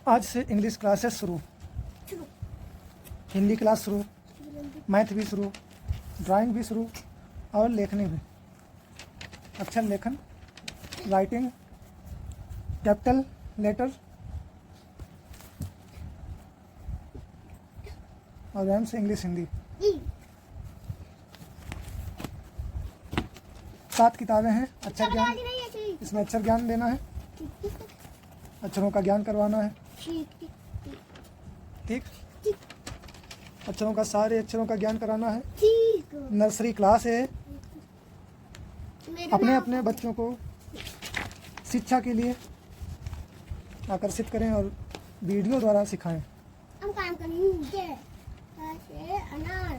आज से English classes शुरू, हिंदी क्लास शुरू, मैथ भी शुरू, ड्राइंग भी शुरू और लेखनी भी। अक्षर लेखन, राइटिंग, कैपिटल लेटर और एम से इंग्लिश हिंदी। 7 किताबें हैं। अक्षर ज्ञान, इसमें अक्षर ज्ञान देना है, अक्षरों का ज्ञान करवाना है। ठीक, अक्षरों का, सारे अक्षरों का ज्ञान कराना है। नर्सरी क्लास है। अपने अपने बच्चों को शिक्षा के लिए आकर्षित करें और वीडियो द्वारा सिखाएं।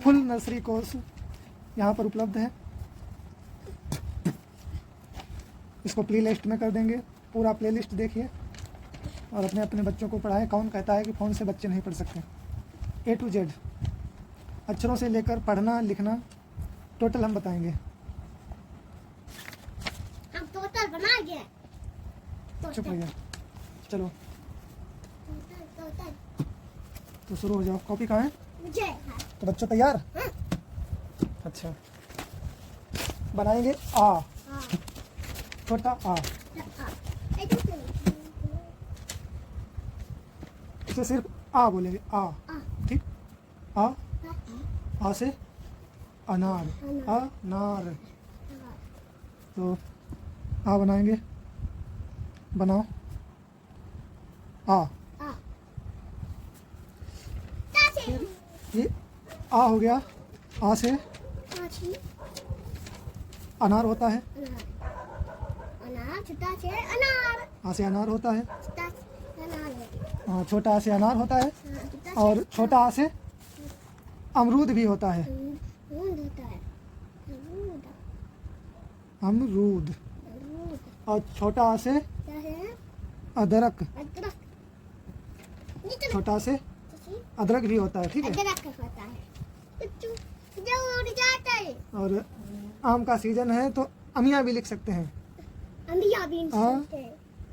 फुल नर्सरी कोर्स यहाँ पर उपलब्ध है। इसको प्ले लिस्ट में कर देंगे। पूरा प्ले लिस्ट देखिए और अपने अपने बच्चों को पढ़ाएं। कौन कहता है कि फ़ोन से बच्चे नहीं पढ़ सकते? A to Z अक्षरों से लेकर पढ़ना लिखना टोटल हम बताएंगे। हम टोटल बना गए। चुप रहिए, चलो टोटल तो शुरू हो जाओ। कॉपी कहाँ है? मुझे तो बच्चों तैयार? अच्छा, बनाएंगे आ, छोटा आ। इसे सिर्फ आ बोलेंगे, आ। ठीक, आ से अनार, अनार। तो आ बनाएंगे, बनाओ आ। फिर ये आ हो गया। आ से अनार होता है। छोटा से अनार। आ से अनार होता है। छोटा से अनार। हाँ, छोटा आ से अनार होता है। और छोटा आ से अमरूद भी होता है। अमरूद। और छोटा आ से अदरक। छोटा से अदरक भी होता है। ठीक है। और आम का सीजन है तो अमिया भी लिख सकते हैं।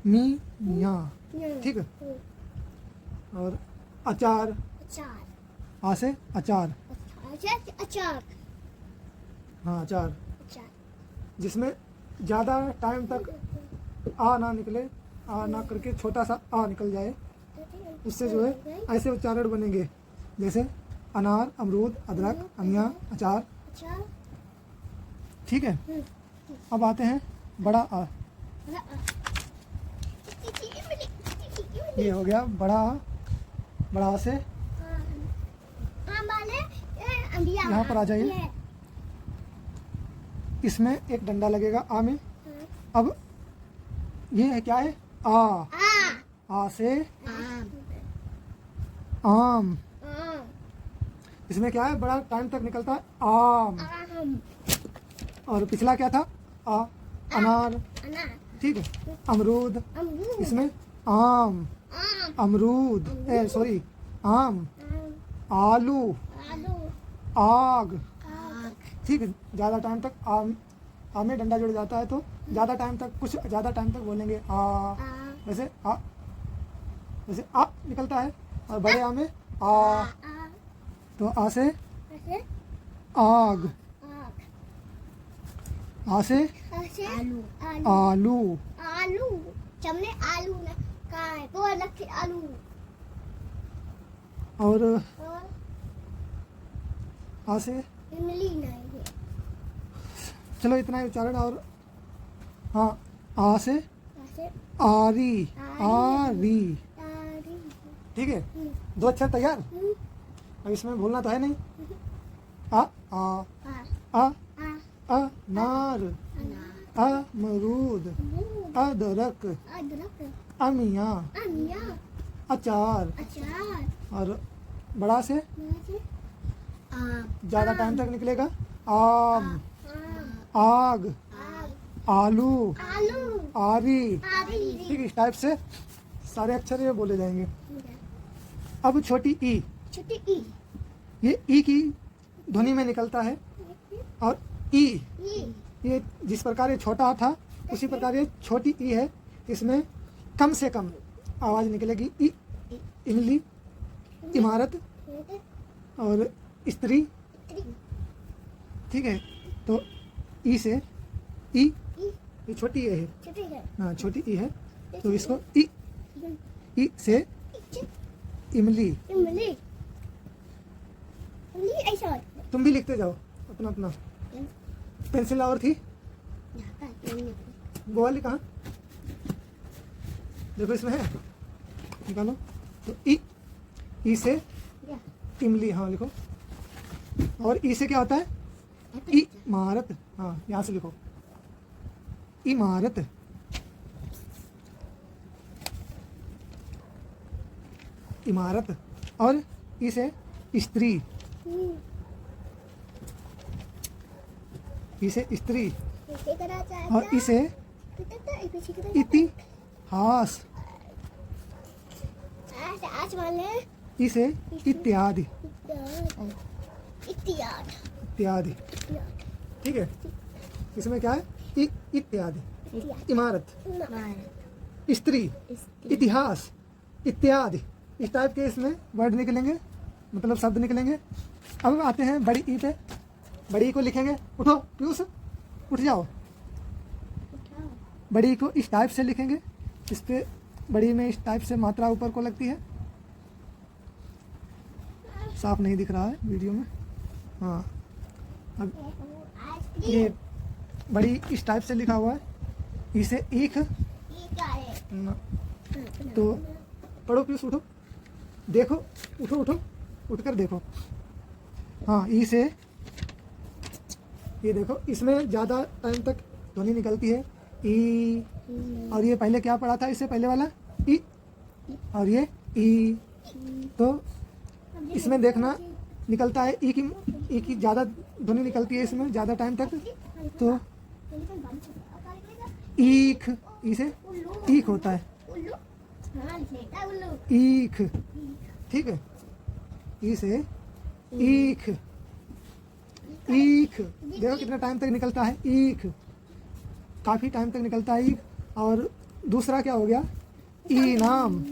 मिया। ठीक है। और अचार। आ से अचार। अचार। हाँ, अचार। जिसमें ज़्यादा टाइम तक आ ना निकले, आ ना करके छोटा सा आ निकल जाए, उससे जो है ऐसे उच्चारण बनेंगे जैसे अनार, अमरूद, अदरक, अमिया, अचार। ठीक है। अब आते हैं बड़ा आ। ये हो गया बड़ा आ। बड़ा आ से यहाँ पर आ जाइए। इसमें एक डंडा लगेगा आ में। अब ये है, क्या है? आ से आम। इसमें क्या है? बड़ा टाइम तक निकलता है आम। और पिछला क्या था? आ, अनार। ठीक है। अमरूद। इसमें आम, अमरूद, सॉरी, आम, आलू, आग। ठीक है। ज़्यादा टाइम तक आ में डंडा जुड़ जाता है तो ज़्यादा टाइम तक, कुछ ज़्यादा टाइम तक बोलेंगे आ। वैसे आ निकलता है। और बड़े आ में आ, तो आ से आग। आ से आलू। चमने आलू ना कहाँ है? तो अलग से आलू। और आ से मिली नहीं है। चलो इतना ही उच्चारण। और हाँ, आ से आरी, आरी। ठीक है। 2 अक्षर तैयार। अब इसमें भूलना तो है नहीं। आ अनार, अमरूद, अदरक, अमिया, अचार। और बड़ा से ज़्यादा टाइम तक निकलेगा आम, आग, आलू, आरी। ठीक, इस टाइप से सारे अक्षर ये बोले जाएंगे। अब छोटी ई। ये ई की ध्वनि में निकलता है। और ई, ये जिस प्रकार ये छोटा था उसी प्रकार ये छोटी ई है। इसमें कम से कम आवाज़ निकलेगी ई। इमली, इमारत और स्त्री। ठीक है, तो ई से ई, ये छोटी ए है, छोटी है। हाँ छोटी ई है, तो इसको ई से इमली। इमली, इमली ऐसा होता है। तुम भी लिखते जाओ अपना अपना। पेंसिल और थी, यहाँ का नहीं है। वो वाली कहाँ? देखो इसमें है, निकालो। तो ई से या, इमली, हाँ लिखो। और ई से क्या होता है? इमारत, हाँ यहाँ से लिखो, इमारत। इमारत। और ई से स्त्री, ई से स्त्री। ऐसे करा जाता और इसे है। इतिहास, आज वाले इसे इत्यादि, इत्याद, इत्यादि। ठीक है, इसमें क्या है? इत्यादि, इमारत, स्त्री, इतिहास, इत्यादि। इस टाइप के इसमें वर्ड निकलेंगे, मतलब शब्द निकलेंगे। अब आते हैं बड़ी ई पे। बड़ी ई को लिखेंगे, उठो पीयूष, उठ जाओ। बड़ी ई को इस टाइप से लिखेंगे, इस पे बड़ी में इस टाइप से मात्रा ऊपर को लगती है। साफ नहीं दिख रहा है वीडियो में, हाँ। अब ये बड़ी इस टाइप से लिखा हुआ है, इसे ईख न, तो पढ़ो पीयूष, उठो, देखो, उठो उठो, उठकर देखो। हाँ, ई से, ये देखो, इसमें ज़्यादा टाइम तक ध्वनि निकलती है, ई। और ये पहले क्या पढ़ा था, इससे पहले वाला ई, और ये ई। तो इसमें देखना निकलता है ई की ज़्यादा ध्वनि निकलती है इसमें ज़्यादा टाइम तक, तो ईख, ई से ईख होता है, ईख। ठीक है, ई से ईख, ईख। देखो कितना टाइम तक निकलता है, ईख, काफ़ी टाइम तक निकलता है ईख। और दूसरा क्या हो गया? ई नाम,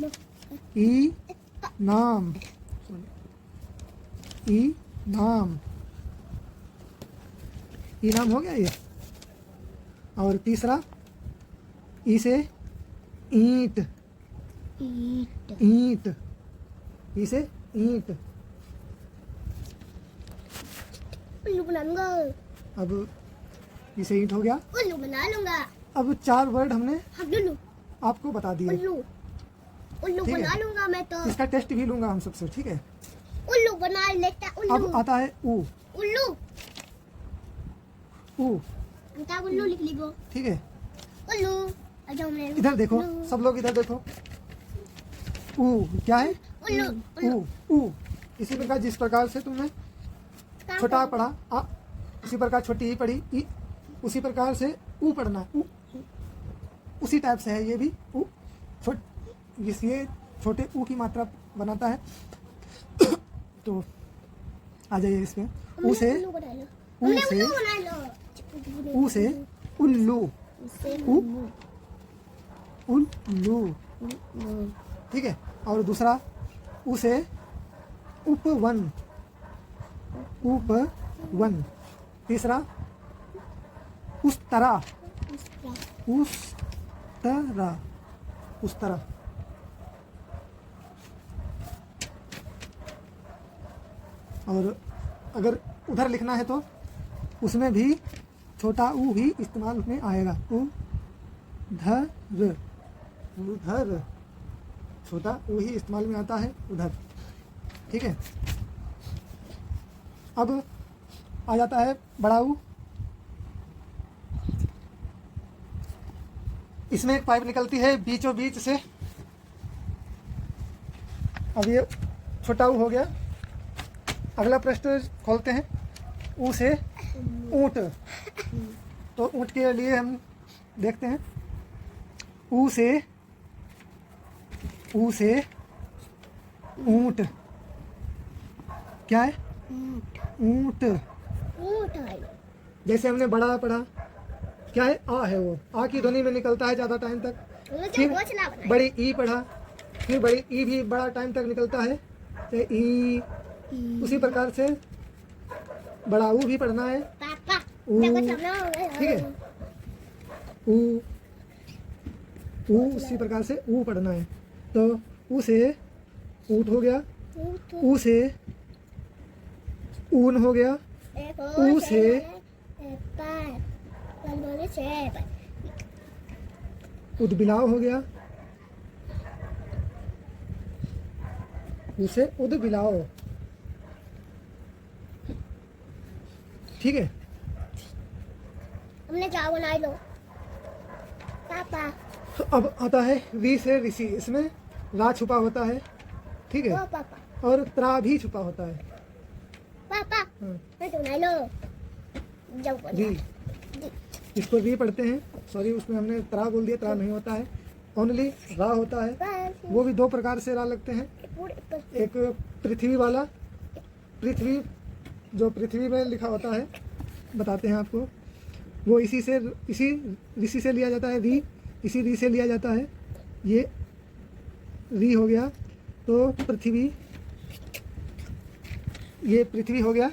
ई नाम, ई नाम, ई नाम हो गया ये। और तीसरा ई से ईंट, ईंट, ई से ईंट। उल्लू बना लूंगा, अब इसे ईंट हो गया। उल्लू बना लूंगा। अब 4 वर्ड हमने हम उल्लू, आपको बता दिए। उल्लू, उल्लू ठीक है। बना लूंगा मैं तो। इसका टेस्ट भी लूंगा हम सबसे, ठीक है। उल्लू बना लेता, उल्लू। अब आता है ऊ, उल्लू, ऊ, अंता उल्लू लिख ली वो। ठीक है। उल्लू, अच्छा मैं इधर देखो, उल्लू। सब लोग इधर देखो। ऊ क्या है? उल्लू, ऊ, ऊ। इसी प्रकार जिस प्रकार से तुमने छोटा पढ़ा आ, उसी प्रकार छोटी ई पढ़ी ई, उसी प्रकार से ऊ पढ़ना, ऊ, उसी टाइप से है ये भी। ऊ ये छोटे ऊ की मात्रा बनाता है। तो आ जाइए इसमें। ऊ से, उल्लू बना लो, ऊ हमने से, उल्लू बना लो। ऊ से उल्लू, उससे ऊ, उल्लू, ठीक है। और दूसरा ऊ से उपवन, उपवन। तीसरा उस तरह, उस तरह, उस तरह। और अगर उधर लिखना है तो उसमें भी छोटा ऊ ही इस्तेमाल में आएगा। उधर, उधर, छोटा ऊ ही इस्तेमाल में आता है उधर, ठीक है। अब आ जाता है बड़ा ऊ। इसमें एक पाइप निकलती है बीचों बीच से। अब ये छोटा ऊ हो गया। अगला प्रश्न खोलते हैं। ऊ से ऊंट, तो ऊंट के लिए हम देखते हैं। ऊ से, ऊ से ऊंट, क्या है? ऊंट। ऊंट है। जैसे हमने बड़ा पढ़ा, क्या है? आ है वो, आ की ध्वनि में निकलता है ज़्यादा टाइम तक। वो जो फिर घोंसला बनाया। बड़ी ई पढ़ा, फिर बड़ी ई भी बड़ा टाइम तक निकलता है, तो ई। उसी प्रकार से बड़ा ऊ भी पढ़ना है, पापा ऊ। देखो चलना होगा। ठीक है, ऊ ऊ उसी प्रकार से ऊ पढ़ना है। तो ऊ से ऊट हो गया, ऊ से ऊन हो गया, ऊ से उदबिलाव हो गया, ऊ से उदबिलाव। ठीक है, हमने क्या बनाई लो पापा। तो अब आता है री से ऋषि। इसमें रा छुपा होता है, ठीक ओ है, पापा और त्रा भी छुपा होता है। पापा हाँ, मैं तो बनाई लो जब री, इसको री पढ़ते हैं। सॉरी, उसमें हमने त्रा बोल दिया, त्रा नहीं होता है, ओनली रा होता है। वो भी दो प्रकार से रा लगते हैं। एक पृथ्वी वाला, पृथ्वी जो पृथ्वी में लिखा होता है, बताते हैं आपको, वो इसी ऋषि से लिया जाता है। री, इसी री से लिया जाता है। ये री हो गया, तो पृथ्वी, ये पृथ्वी हो गया।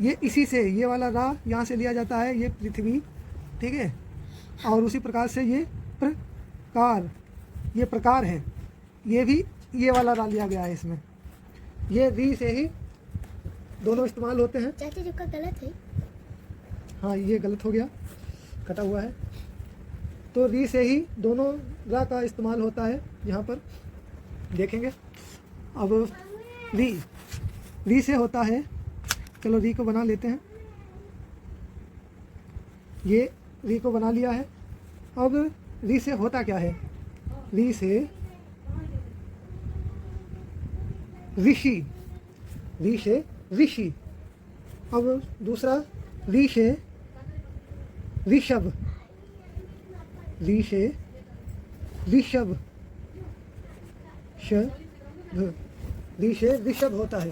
ये इसी से, ये वाला रा यहाँ से लिया जाता है, ये पृथ्वी। ठीक है, और उसी प्रकार से ये प्रकार, ये प्रकार है, ये भी ये वाला रा लिया गया है इसमें। ये री से ही दोनों इस्तेमाल होते हैं। चाचा जी का गलत है। हाँ, ये गलत हो गया, कटा हुआ है। तो री से ही दोनों रा का इस्तेमाल होता है, यहाँ पर देखेंगे। अब री से होता है, चलो री को बना लेते हैं। ये री को बना लिया है। अब री से होता क्या है? री से ऋषि, री से ऋषि। अब दूसरा री से ऋषभ, री से ऋषभ, शभ, री से ऋषभ होता है।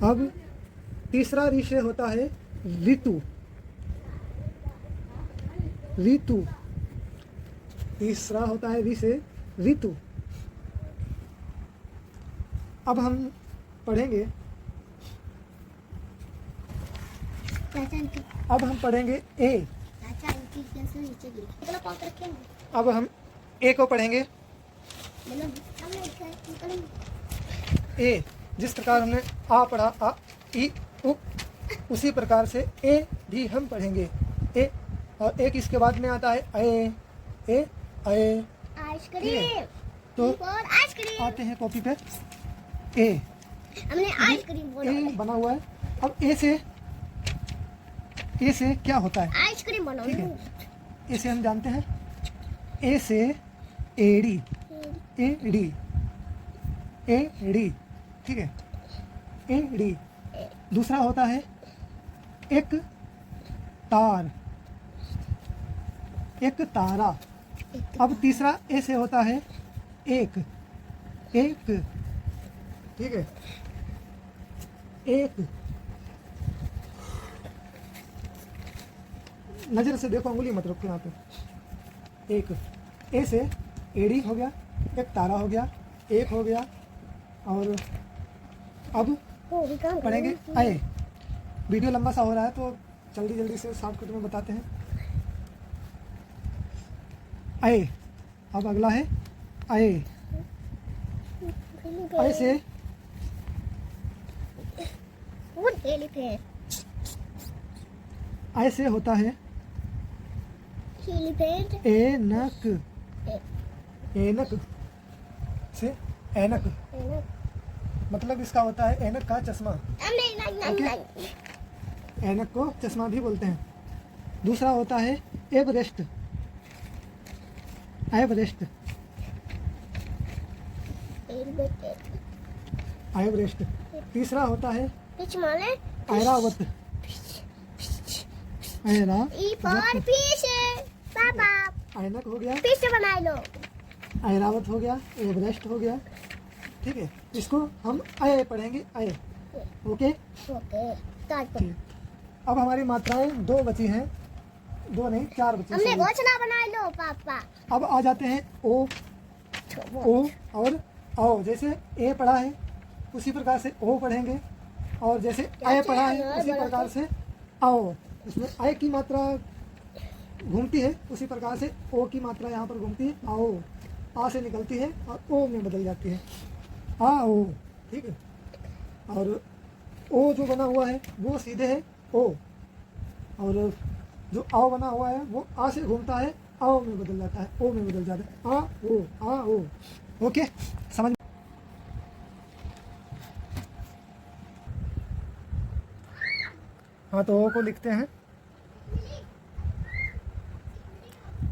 अब तीसरा री से होता है ऋतु, ऋतु। तीसरा होता है री से ऋतु। अब हम पढ़ेंगे, चाचा इनकी, अब हम पढ़ेंगे ए। चाचा इनकी कैसे नीचे गिरी, इतना पाँव रखेंगे। अब हम ए को पढ़ेंगे। मतलब हमने लिखा है निकल। ए, जिस प्रकार हमने आ पढ़ा, आ ई उ, उसी प्रकार से ए भी हम पढ़ेंगे। ए, और एक इसके बाद में आता है ए, ए, ए। आइसक्रीम। तो और आइसक्रीम। आते हैं कॉपी पे ए। हमने आइसक्रीम बोला। ए बना हुआ है। अब ए से क्या होता है? आइसक्रीम बना। ठीक है, ए से हम जानते हैं, ए से एड़ी, एड़ी, एड़ी। ठीक है, एड़ी। दूसरा होता है एक तार, एक तारा। अब तीसरा ए से होता है एक, एक। ठीक है, एक। नजर से देखो, अंगुली मत रखो यहाँ पे। एक, ए से एड़ी हो गया, एक तारा हो गया, एक हो गया। और अब पढ़ेंगे आए। वीडियो लंबा सा हो रहा है तो जल्दी जल्दी से शॉर्टकट में बताते हैं। आए, अब अगला है आए। आए से आए से होता है एनक, एनक से ऐनक, मतलब इसका होता है ऐनक का चश्मा। ऐनक को चश्मा भी बोलते हैं। दूसरा होता है एवरेस्ट, एवरेस्ट, एवरेस्ट। तीसरा होता है ऐरावत, ऐरावत। ऐनक हो गया, बना लो। ऐरावत हो गया, एवरेस्ट हो गया। ठीक है, इसको हम आए पढ़ेंगे, आए। ओके, ठीक। अब हमारी मात्राएं दो बची हैं, दो नहीं 4 बची। हमने घोषणा बना लो पापा। अब आ जाते हैं ओ। ओ और औ। जैसे ए पढ़ा है उसी प्रकार से ओ पढ़ेंगे, और जैसे ए पढ़ा है उसी प्रकार से आओ। इसमें ए की मात्रा घूमती है उसी प्रकार से ओ की मात्रा यहाँ पर घूमती है, आओ। आ से निकलती है और ओ में बदल जाती है, आओ। ठीक है, और ओ जो बना हुआ है वो सीधे है ओ, और जो आओ बना हुआ है वो आ से घूमता है, आओ में बदल जाता है, ओ में बदल जाता है, आ ओ। ओके, समझ। हाँ, तो ओ को लिखते हैं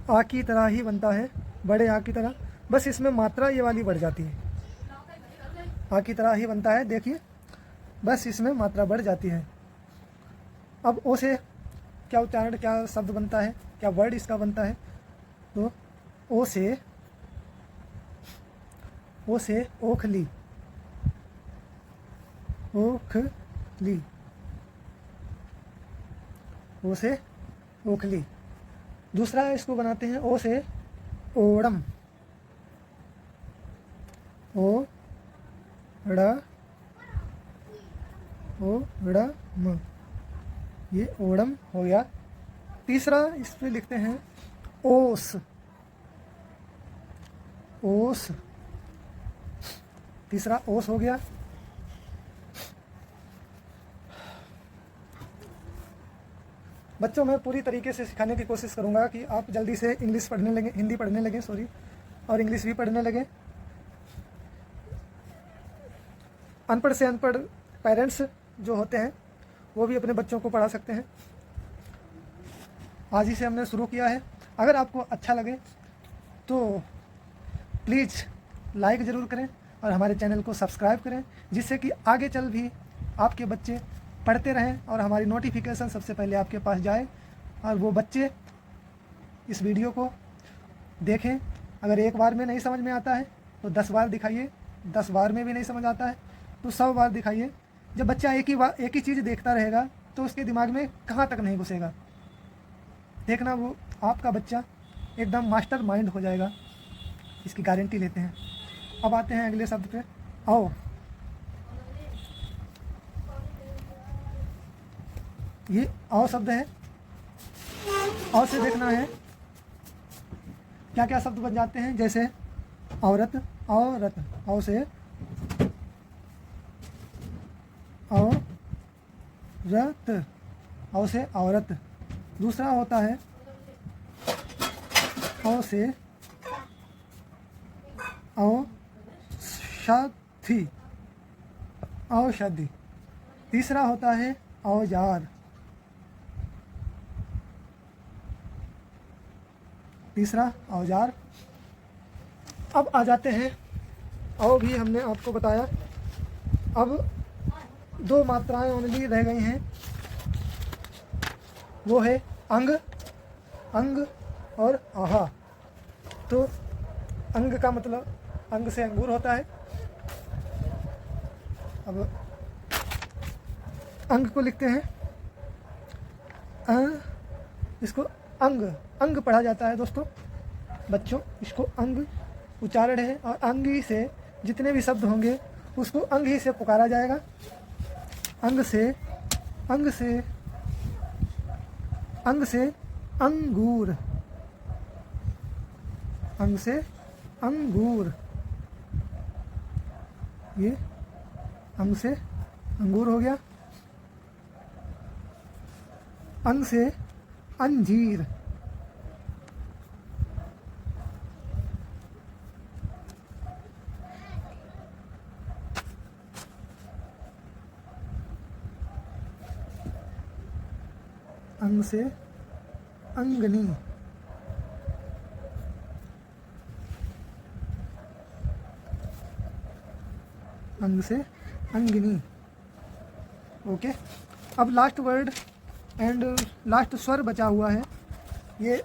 आ की तरह ही बनता है, बड़े आ की तरह, बस इसमें मात्रा ये वाली बढ़ जाती है। आ की तरह ही बनता है, देखिए, बस इसमें मात्रा बढ़ जाती है। अब ओ से क्या उच्चारण, क्या शब्द बनता है, क्या वर्ड इसका बनता है, तो ओ से ओखली, ओखली, ओ से ओखली। दूसरा इसको बनाते हैं ओ से ओड़म, ओड़म, ये ओड़म हो गया। तीसरा इस पे लिखते हैं ओस, ओस, तीसरा ओस हो गया। बच्चों में पूरी तरीके से सिखाने की कोशिश करूंगा कि आप जल्दी से इंग्लिश पढ़ने लगे, हिंदी पढ़ने लगे, सॉरी, और इंग्लिश भी पढ़ने लगे। अनपढ़ से अनपढ़ पेरेंट्स जो होते हैं वो भी अपने बच्चों को पढ़ा सकते हैं। आज ही से हमने शुरू किया है। अगर आपको अच्छा लगे तो प्लीज़ लाइक ज़रूर करें और हमारे चैनल को सब्सक्राइब करें, जिससे कि आगे चल भी आपके बच्चे पढ़ते रहें और हमारी नोटिफिकेशन सबसे पहले आपके पास जाए, और वो बच्चे इस वीडियो को देखें। अगर एक बार में नहीं समझ में आता है तो 10 बार दिखाइए, 10 बार में भी नहीं समझ आता है तो 100 बार दिखाइए। जब बच्चा एक ही चीज़ देखता रहेगा तो उसके दिमाग में कहाँ तक नहीं घुसेगा। देखना, वो आपका बच्चा एकदम मास्टर माइंड हो जाएगा, इसकी गारंटी लेते हैं। अब आते हैं अगले शब्द पे, आओ। ये आओ शब्द है, आओ से देखना है क्या क्या शब्द बन जाते हैं। जैसे औरत, औरत, आओ से औरत, आओ से औरत। दूसरा होता है औ से औषधि, औषधि। तीसरा होता है औजार, तीसरा औजार। अब आ जाते हैं, औ भी हमने आपको बताया। अब 2 मात्राएं ओनली रह गई हैं, वो है अंग, अंग और आहा। तो अंग का मतलब अंग से अंगूर होता है। अब अंग को लिखते हैं, इसको अंग, अंग पढ़ा जाता है दोस्तों, बच्चों, इसको अंग उच्चारण है, और अंग ही से जितने भी शब्द होंगे उसको अंग ही से पुकारा जाएगा। अंग से, अंग से, अंग से अंगूर, अंग से अंगूर, ये अंग से अंगूर हो गया। अंग से अंजीर, अंग से अंगनी, अंग से अंगिनी। ओके, अब लास्ट वर्ड एंड लास्ट स्वर बचा हुआ है। ये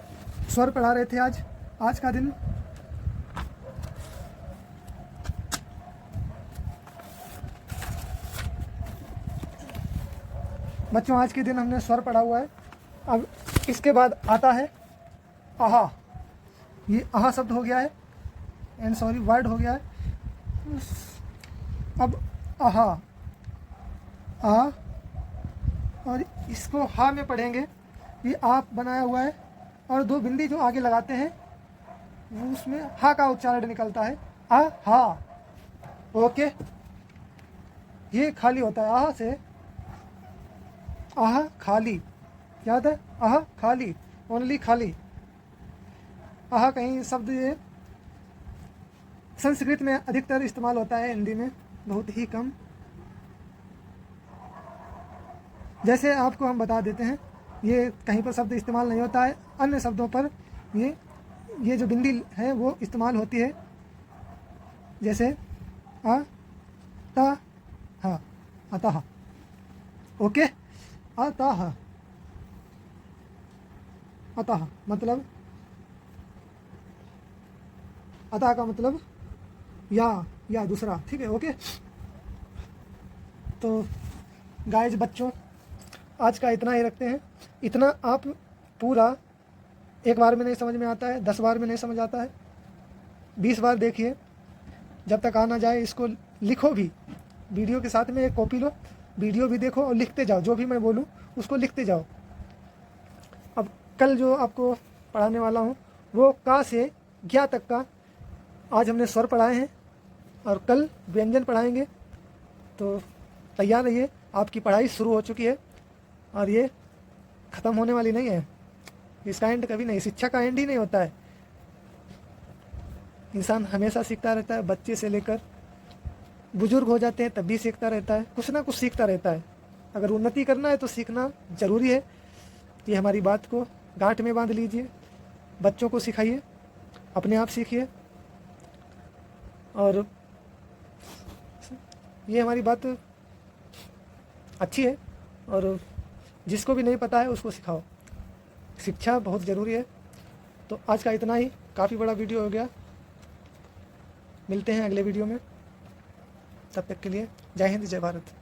स्वर पढ़ा रहे थे आज का दिन। बच्चों, आज के दिन हमने स्वर पढ़ा हुआ है। अब इसके बाद आता है आहा। ये आहा शब्द हो गया है, एंड सॉरी वर्ड हो गया है। अब आहा, आ, और इसको हा में पढ़ेंगे। ये आप बनाया हुआ है और दो बिंदी जो आगे लगाते हैं वो उसमें हा का उच्चारण निकलता है, आ हा। ओके, ये खाली होता है, आहा से आहा खाली, याद है, आहा खाली, ओनली खाली। आहा कहीं शब्द ये संस्कृत में अधिकतर इस्तेमाल होता है, हिंदी में बहुत ही कम। जैसे आपको हम बता देते हैं, ये कहीं पर शब्द इस्तेमाल नहीं होता है, अन्य शब्दों पर ये जो बिंदी है वो इस्तेमाल होती है, जैसे आ ता हा, अतः। ओके, अतः, अतः मतलब, अतः का मतलब या दूसरा, ठीक है। ओके, तो गाइस बच्चों, आज का इतना ही रखते हैं। इतना आप पूरा एक बार में नहीं समझ में आता है, 10 बार में नहीं समझ आता है, 20 बार देखिए, जब तक आ ना जाए। इसको लिखो भी, वीडियो के साथ में एक कॉपी लो, वीडियो भी देखो और लिखते जाओ, जो भी मैं बोलूँ उसको लिखते जाओ। अब कल जो आपको पढ़ाने वाला हूँ वो का से ज्ञा तक का, आज हमने स्वर पढ़ाए हैं और कल व्यंजन पढ़ाएंगे। तो तैयार रहिए, आपकी पढ़ाई शुरू हो चुकी है और ये ख़त्म होने वाली नहीं है। इसका एंड कभी नहीं, शिक्षा का एंड ही नहीं होता है। इंसान हमेशा सीखता रहता है, बच्चे से लेकर बुजुर्ग हो जाते हैं तब भी सीखता रहता है, कुछ ना कुछ सीखता रहता है। अगर उन्नति करना है तो सीखना ज़रूरी है। ये हमारी बात को गांठ में बांध लीजिए, बच्चों को सिखाइए, अपने आप सीखिए। और ये हमारी बात अच्छी है और जिसको भी नहीं पता है उसको सिखाओ। शिक्षा बहुत ज़रूरी है। तो आज का इतना ही, काफ़ी बड़ा वीडियो हो गया। मिलते हैं अगले वीडियो में, तब तक के लिए जय हिंद, जय भारत।